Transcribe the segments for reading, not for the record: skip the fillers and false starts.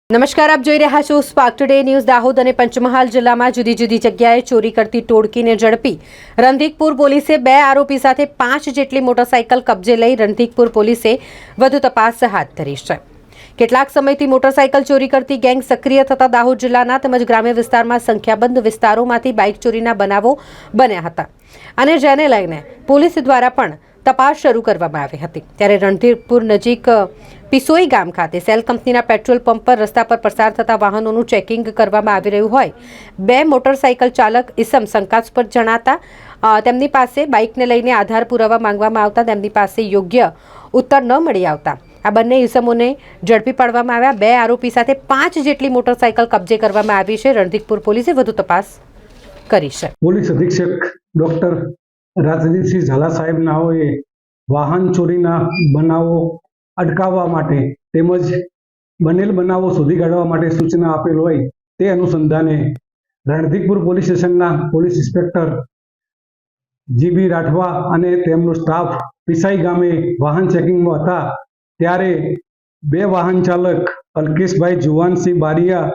નમસ્કાર, આપ જોઈ રહ્યા છો સ્પાર્ક ટુડે ન્યૂઝ. દાહોદ અને પંચમહાલ જિલ્લામાં જુદી જુદી જગ્યાએ ચોરી કરતી ટોળકીને ઝડપી રણધીકપુર પોલીસે 2 આરોપી સાથે 5 જેટલી મોટરસાયકલ કબજે લઈ રણધીકપુર પોલીસે વધુ તપાસ હાથ ધરી છે. કેટલાક સમયથી મોટરસાયકલ ચોરી કરતી ગેંગ સક્રિય થતા દાહોદ જિલ્લાના તેમજ ગ્રામ્ય વિસ્તારમાં સંખ્યાબંધ વિસ્તારોમાંથી બાઇક ચોરીના બનાવો બન્યા હતા અને જેને લઈને પોલીસ દ્વારા પણ તપાસ શરૂ કરવામાં આવી હતી. ત્યારે રણધીકપુર નજીક પિસોઈ ગામ ખાતે સેલ કંપનીના પેટ્રોલ પંપ પર રસ્તા પર પસાર થતા વાહનોનું ચેકિંગ કરવામાં આવી રહ્યું હોય 2 મોટરસાયકલ ચાલક ઇસમ શંકાસ્પદ જણાતા તેમની પાસે બાઇકને લઈને આધાર પુરાવા માંગવામાં આવતા તેમની પાસે યોગ્ય ઉત્તર ન મળી આવતા આ બંને ઇસમોને ઝડપી પાડવામાં આવ્યા. 2 આરોપી સાથે 5 જેટલી મોટરસાયકલ કબજે કરવામાં આવી છે. રણધીકપુર પોલીસે વધુ તપાસ કરી છે. પોલીસ અધિક્ષક ડોક્ટર રાજદીપસિંહ ઝાલા સાહેબ નાઓએ વાહન ચોરીના બનાવો અટકાવવા માટે તેમજ બનેલ બનાવો શોધી કાઢવા માટે સૂચના આપેલ હોય તે અનુસંધાને રણધીકપુર પોલીસ સ્ટેશનના પોલીસ ઇન્સ્પેક્ટર જીબી રાઠવા અને તેમનો સ્ટાફ પિસાઈ ગામે વાહન ચેકિંગમાં હતા ત્યારે 2 વાહન ચાલક અલ્કેશભાઈ જુવાનસિંહ બારિયા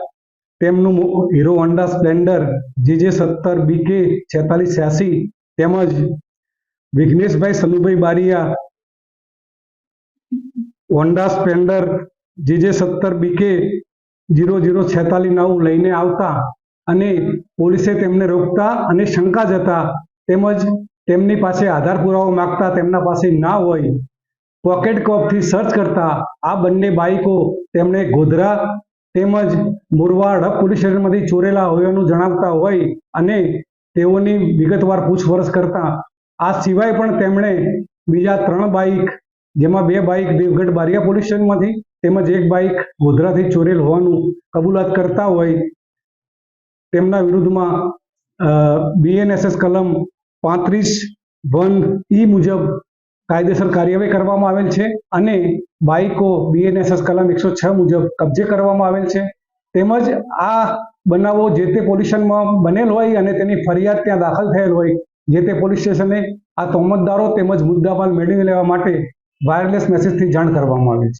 તેમનું hero Honda Splendor JJ70 BK 4686 તેમજ Vighneshbhai Sanubhai Bariya Honda Splendor JJ70 BK 00649 લઈને આવતા અને પોલીસે તેમને રોકતા અને શંકા જતા તેમજ તેમની પાસે આધાર પુરાવો માંગતા તેમના પાસે ના હોય પોકેટ કોપથી સર્ચ કરતા આ બંને બાઇકો તેમણે ગોધરા તેમજ મોરવા હડપ પોલીસ સ્ટેશનમાંથી ચોરેલા હોવાનું જણાવતા હોય અને તેઓની વિગતવાર પૂછપરછ કરતા આ સિવાય પણ તેમણે બીજા 3 બાઇક જેમાં 2 બાઇક દેવગઢ બારિયા પોલીસ સ્ટેશનમાંથી તેમજ 1 બાઇક ગોધરાથી ચોરેલ હોવાનું કબૂલાત કરતા હોય તેમના વિરુદ્ધમાં BNSS કલમ 35(1) મુજબ કાયદેસર કાર્યવાહી કરવામાં આવેલ છે અને બાઇકો BNSS કલમ 106 મુજબ કબજે કરવામાં આવેલ છે. તેમજ આ બનાવો જે તે પોલીસ સ્ટેશનમાં બનેલ હોય અને તેની ફરિયાદ ત્યાં દાખલ થયેલ હોય જે તે પોલીસ સ્ટેશને આ તોમતદારો તેમજ મુદ્દામાલ મેળવી લેવા માટે વાયરલેસ મેસેજથી જાણ કરવામાં આવે છે.